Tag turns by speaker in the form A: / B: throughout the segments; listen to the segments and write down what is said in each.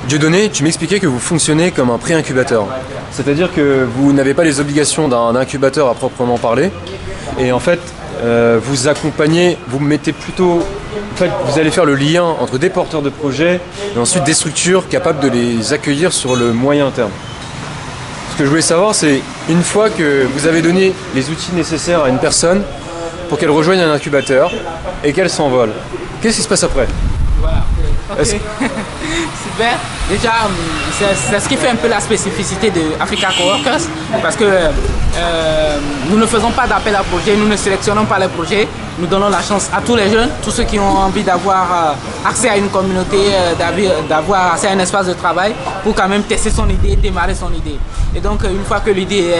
A: Dieudonné, tu m'expliquais que vous fonctionnez comme un pré-incubateur. C'est-à-dire que vous n'avez pas les obligations d'un incubateur à proprement parler. Et en fait, vous accompagnez, vous mettez plutôt... En fait, vous allez faire le lien entre des porteurs de projets et ensuite des structures capables de les accueillir sur le moyen terme. Ce que je voulais savoir, c'est une fois que vous avez donné les outils nécessaires à une personne pour qu'elle rejoigne un incubateur et qu'elle s'envole, qu'est-ce qui se passe après?
B: Voilà. Ok. Super. Déjà, c'est ce qui fait un peu la spécificité de Africa Coworkers, parce que nous ne faisons pas d'appel à projet, nous ne sélectionnons pas les projets, nous donnons la chance à tous les jeunes, tous ceux qui ont envie d'avoir accès à une communauté, d'avoir accès à un espace de travail pour quand même tester son idée, démarrer son idée. Et donc, une fois que l'idée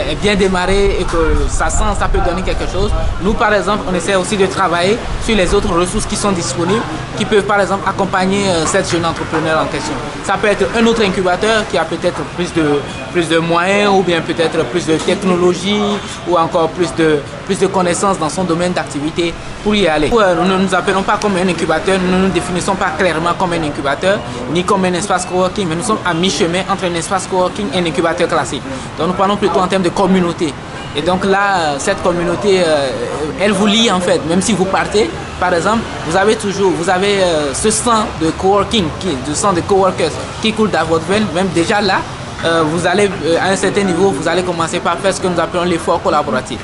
B: est bien démarrée et que ça sent, ça peut donner quelque chose, nous, par exemple, on essaie aussi de travailler sur les autres ressources qui sont disponibles, qui peuvent, par exemple, accompagner cette jeune entrepreneur en question. Ça peut être un autre incubateur qui a peut-être plus de moyens ou bien peut-être plus de technologie ou encore plus de connaissances dans son domaine d'activité pour y aller. Nous ne nous appelons pas comme un incubateur, nous ne nous définissons pas clairement comme un incubateur ni comme un espace coworking, mais nous sommes à mi-chemin entre un espace coworking et un incubateur classique. Donc nous parlons plutôt en termes de communauté. Et donc là, cette communauté, elle vous lie en fait. Même si vous partez, par exemple, vous avez ce sang de coworking, du sang de coworkers qui coule dans votre veine. Même déjà là, vous allez à un certain niveau, vous allez commencer par faire ce que nous appelons l'effort collaboratif.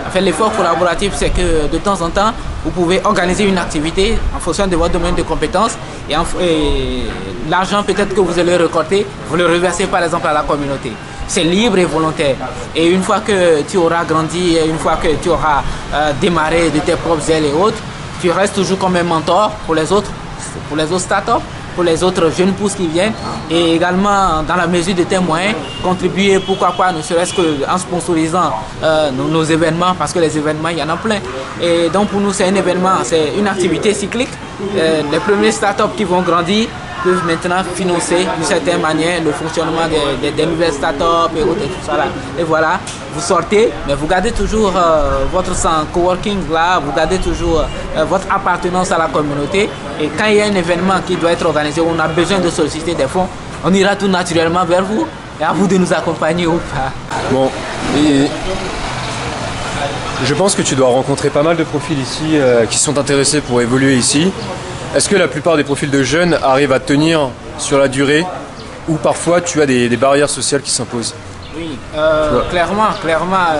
B: En fait, l'effort collaboratif, c'est que de temps en temps, vous pouvez organiser une activité en fonction de votre domaine de compétences et l'argent peut-être que vous allez récolter, vous le reversez par exemple à la communauté. C'est libre et volontaire. Et une fois que tu auras grandi, une fois que tu auras démarré de tes propres ailes et autres, tu restes toujours comme un mentor pour les autres startups, pour les autres jeunes pousses qui viennent, et également dans la mesure de tes moyens, contribuer pourquoi pas, ne serait-ce qu'en sponsorisant nos événements, parce que les événements, il y en a plein. Et donc pour nous, c'est un événement, c'est une activité cyclique. Les premiers startups qui vont grandir peuvent maintenant financer d'une certaine manière le fonctionnement des nouvelles startups et autres et tout ça là. Et voilà, vous sortez, mais vous gardez toujours votre sang coworking là, vous gardez toujours votre appartenance à la communauté. Et quand il y a un événement qui doit être organisé, où on a besoin de solliciter des fonds, on ira tout naturellement vers vous et à vous de nous accompagner ou pas.
A: Bon, et je pense que tu dois rencontrer pas mal de profils ici qui sont intéressés pour évoluer ici. Est-ce que la plupart des profils de jeunes arrivent à tenir sur la durée ou parfois tu as des barrières sociales qui s'imposent?
B: Oui, clairement,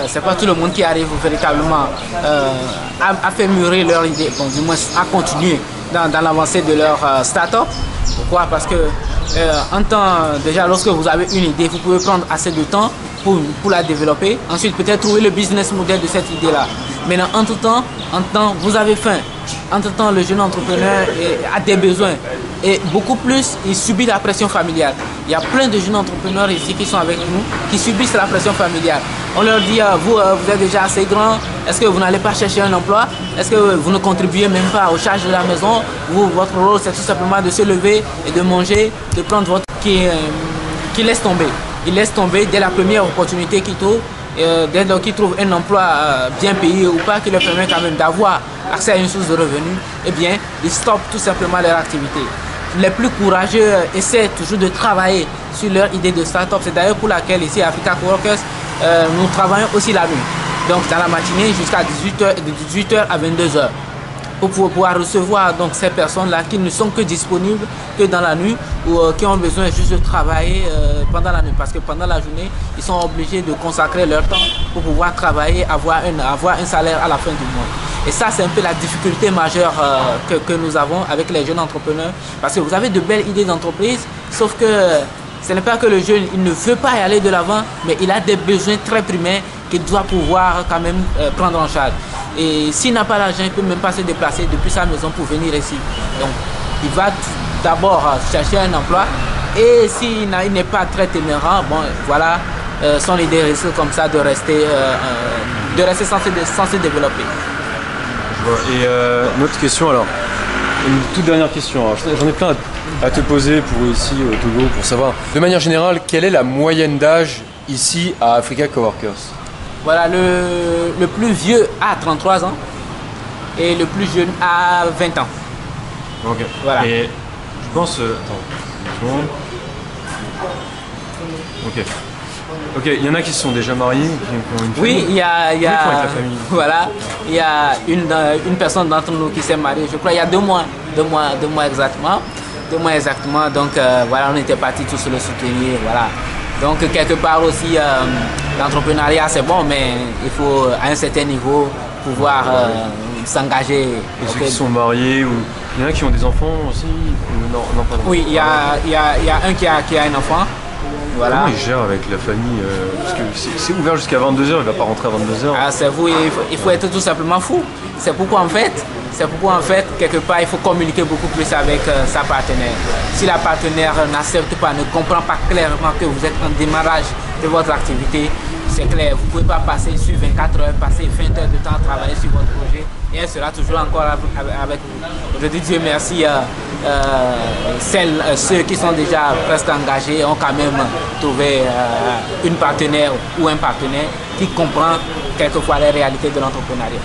B: c'est pas tout le monde qui arrive véritablement à faire mûrir leur idée, bon, du moins à continuer dans l'avancée de leur start-up. Pourquoi? Parce que déjà lorsque vous avez une idée, vous pouvez prendre assez de temps pour la développer. Ensuite, peut-être trouver le business model de cette idée-là. Maintenant, entre-temps, vous avez faim. Entre-temps, le jeune entrepreneur a des besoins. Et beaucoup plus, il subit la pression familiale. Il y a plein de jeunes entrepreneurs ici qui sont avec nous, qui subissent la pression familiale. On leur dit, vous êtes déjà assez grand, est-ce que vous n'allez pas chercher un emploi? Est-ce que vous ne contribuez même pas aux charges de la maison? Votre rôle, c'est tout simplement de se lever et de manger, de prendre votre... qui laisse tomber. Il laisse tomber dès la première opportunité qu'il trouve. Dès lors qu'ils trouvent un emploi bien payé ou pas, qui leur permet quand même d'avoir accès à une source de revenus, eh bien, ils stoppent tout simplement leur activité. Les plus courageux essaient toujours de travailler sur leur idée de start-up. C'est d'ailleurs pour laquelle ici à Africa Coworkers, nous travaillons aussi la nuit. Donc dans la matinée jusqu'à 18h, de 18h à 22h. Pour pouvoir recevoir donc ces personnes-là qui ne sont que disponibles que dans la nuit ou qui ont besoin juste de travailler pendant la nuit. Parce que pendant la journée, ils sont obligés de consacrer leur temps pour pouvoir travailler, avoir un salaire à la fin du mois. Et ça, c'est un peu la difficulté majeure que nous avons avec les jeunes entrepreneurs. Parce que vous avez de belles idées d'entreprise, sauf que ce n'est pas que le jeune il ne veut pas y aller de l'avant, mais il a des besoins très primaires qu'il doit pouvoir quand même prendre en charge. Et s'il n'a pas l'argent, il ne peut même pas se déplacer depuis sa maison pour venir ici. Donc, il va d'abord chercher un emploi. Et s'il n'est pas très téméraire, bon, voilà, son idée risque comme ça de rester sans se développer.
A: Je vois. Et une autre question alors, une toute dernière question. J'en ai plein à te poser pour ici au Togo pour savoir. De manière générale, quelle est la moyenne d'âge ici à Africa Coworkers?
B: Voilà, le plus vieux a 33 ans et le plus jeune a 20 ans.
A: Ok.
B: Voilà.
A: Et je pense... attends, une seconde.
B: nous.
A: Ok. Ok, il y en a qui se sont déjà mariés, qui ont une famille.
B: Oui, il y a,
A: Comment ils font avec la famille?
B: voilà, il y a une personne d'entre nous qui s'est mariée, je crois, il y a 2 mois, 2 mois exactement. 2 mois exactement, donc voilà, on était partis tous le soutenir, voilà. Donc quelque part aussi, l'entrepreneuriat c'est bon, mais il faut à un certain niveau pouvoir s'engager.
A: Et ceux qui sont mariés, ou il y en a qui ont des enfants aussi, ou non, non, pas
B: Oui, il y a un qui a un enfant. Voilà.
A: Comment ils gèrent avec la famille parce que c'est ouvert jusqu'à 22h, il va pas rentrer à 22h.
B: Ah, c'est vous, il faut être tout simplement fou. C'est pourquoi en fait, quelque part, il faut communiquer beaucoup plus avec sa partenaire. Si la partenaire n'accepte pas, ne comprend pas clairement que vous êtes en démarrage de votre activité, c'est clair, vous ne pouvez pas passer sur 24 heures, passer 20 heures de temps à travailler sur votre projet et elle sera toujours encore avec vous. Je dis Dieu merci, ceux qui sont déjà presque engagés ont quand même trouvé une partenaire ou un partenaire qui comprend quelquefois les réalités de l'entrepreneuriat.